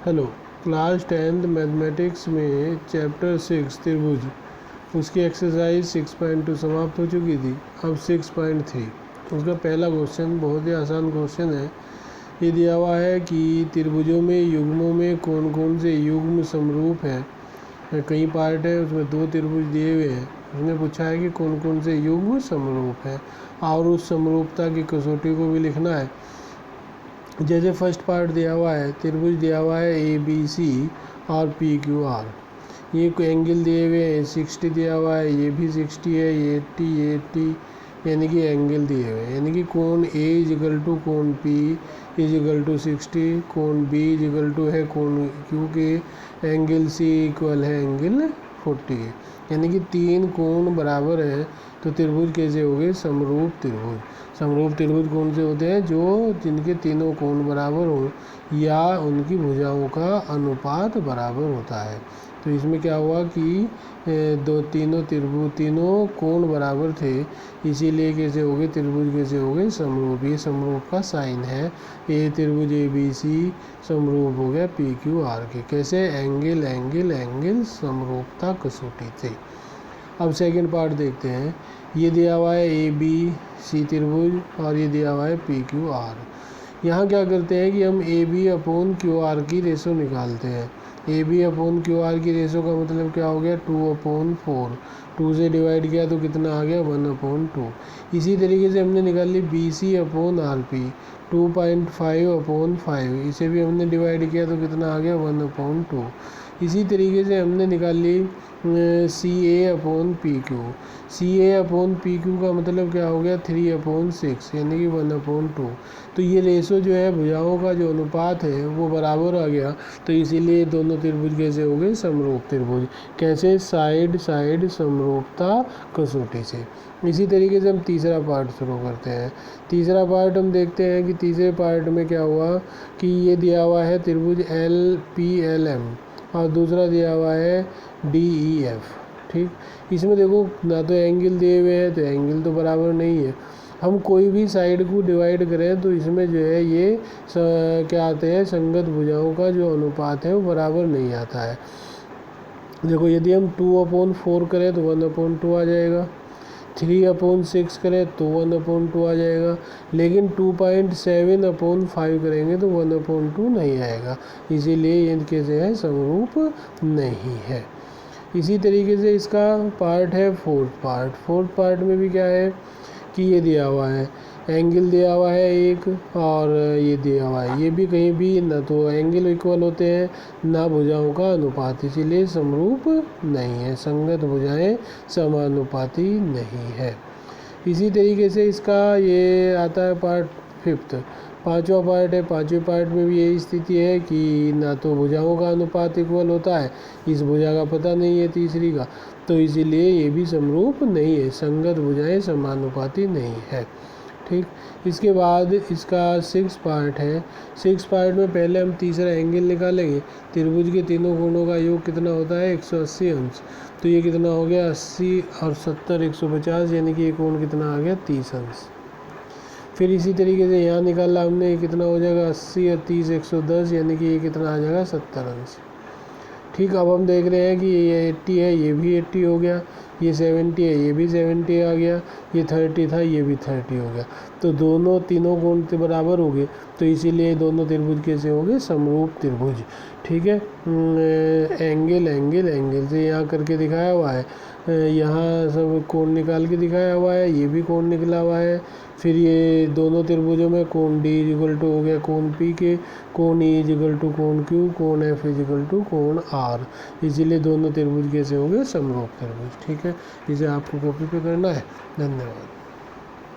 Hello, class 10th mathematics में chapter 6 त्रिभुज उसकी एक्सरसाइज 6.2 समाप्त हो चुकी थी। अब 6.3 उसका पहला क्वेश्चन बहुत ही आसान क्वेश्चन है। ये दिया हुआ है कि त्रिभुजों में युग्मों में कौन कौन से युग्म समरूप हैं। कई पार्ट है, उसमें 2 त्रिभुज दिए हुए हैं। उसने पूछा है कि कौन कौन से युग्म समरूप हैं और उस समरूपता की कसौटी को भी लिखना है। जैसे फर्स्ट पार्ट दिया हुआ है, त्रिभुज दिया हुआ है ABC और PQR। ये एंगल दिए हुए हैं, 60 दिया हुआ है, ये भी 60 है, ये 80 यानी कि एंगल दिए हुए हैं। यानी कि कोण A = कोण P = 60, कोण B = है कोण Q के, एंगल C = है एंगल 40 के। यानी कि 3 कोण बराबर है तो त्रिभुज कैसे हो गए? समरूप त्रिभुज। समरूप त्रिभुज कौन से होते हैं? जो जिनके तीनों कोण बराबर हो या उनकी भुजाओं का अनुपात बराबर होता है। तो इसमें क्या हुआ कि तीनों कोण बराबर थे, इसीलिए कैसे हो गए त्रिभुज? कैसे हो गए? समरूप। ये समरूप का साइन है। ये त्रिभुज ABC समरूप हो गया PQR के। कैसे? एंगल एंगल एंगल समरूपता कसौटी से। अब सेकंड पार्ट देखते हैं। ये दिया हुआ है ABC त्रिभुज और ये दिया हुआ है PQR। यहाँ क्या करते हैं कि हम AB/QR की रेशो निकालते हैं। AB/QR की रेशो का मतलब क्या हो गया? 2/4। 2 से डिवाइड किया तो कितना आ गया? 1/2। इसी तरीके से हमने निकाल ली BC/RP, 2.5/5। इसे भी हमने डिवाइड किया तो कितना आ गया? 1/2। इसी तरीके से हमने निकाल ली CA/PQ। CA/PQ का मतलब क्या हो गया? 3/6 यानी कि 1/2। तो ये रेशो जो है, भुजाओं का जो अनुपात है वो बराबर आ गया। तो इसीलिए दोनों त्रिभुज कैसे हो गए? समरूप त्रिभुज। कैसे? साइड साइड समरूपता कसौटी से। इसी तरीके से हम तीसरा पार्ट शुरू करते हैं। तीसरा पार्ट हम देखते हैं कि तीसरे पार्ट में क्या हुआ कि ये दिया हुआ है त्रिभुज LPLM और दूसरा दिया हुआ है DEF। ठीक, इसमें देखो ना तो एंगल दिए हुए हैं तो एंगल तो बराबर नहीं है। हम कोई भी साइड को डिवाइड करें तो इसमें जो है ये क्या आते हैं? संगत भुजाओं का जो अनुपात है वो बराबर नहीं आता है। देखो, यदि हम 2/4 करें तो 1/2 आ जाएगा, 3/6 करें तो 1/2 आ जाएगा, लेकिन 2.7/5 करेंगे तो 1/2 नहीं आएगा। इसीलिए ये कैसे है? समरूप नहीं है। इसी तरीके से इसका पार्ट है फोर्थ पार्ट में भी क्या है कि ये दिया हुआ है, एंगल दिया हुआ है एक और ये दिया हुआ है। ये भी कहीं भी ना तो एंगल इक्वल होते हैं ना भुजाओं का अनुपात, इसीलिए समरूप नहीं है। संगत भुजाएं समानुपाती नहीं है। इसी तरीके से इसका ये आता है पार्ट फिफ्थ, पांचवा पार्ट है। पांचवें पार्ट में भी यही स्थिति है कि ना तो भुजाओं का अनुपात इक्वल होता है, इस भुजा का पता नहीं है तीसरी का, तो इसीलिए ये भी समरूप नहीं है। संगत भुजाएं समानुपाती नहीं है। ठीक, इसके बाद इसका 6 पार्ट है। 6 पार्ट में पहले हम तीसरा एंगल निकालेंगे। त्रिभुज के तीनों कोणों का योग कितना होता है? 180 अंश। तो ये कितना हो गया? 80 और 70 150, यानी कि ये कोण कितना आ गया? 30 अंश। फिर इसी तरीके से यहाँ निकाला हमने, ये कितना हो जाएगा? 80 और 30 110, यानी कि ये कितना आ जाएगा? 70 अंश। ठीक, अब हम देख रहे हैं कि ये 80 है, ये भी 80 हो गया, ये 70 है, ये भी 70 आ गया, ये 30 था, ये भी 30 हो गया। तो तीनों कोण के बराबर हो गए, तो इसीलिए दोनों त्रिभुज कैसे हो गए? समरूप त्रिभुज। ठीक है, एंगल एंगल एंगल से यहाँ करके दिखाया हुआ है। यहाँ सब कोण निकाल के दिखाया हुआ है, ये भी कोण निकला हुआ है। फिर ये दोनों त्रिभुजों में कोण D = हो गया कोण P के, कोण E = कोण Q, कोण F = कोण R। इसीलिए दोनों त्रिभुज कैसे हो गए? समरूप त्रिभुज। ठीक है, इसे आपको कॉपी पे करना है। धन्यवाद।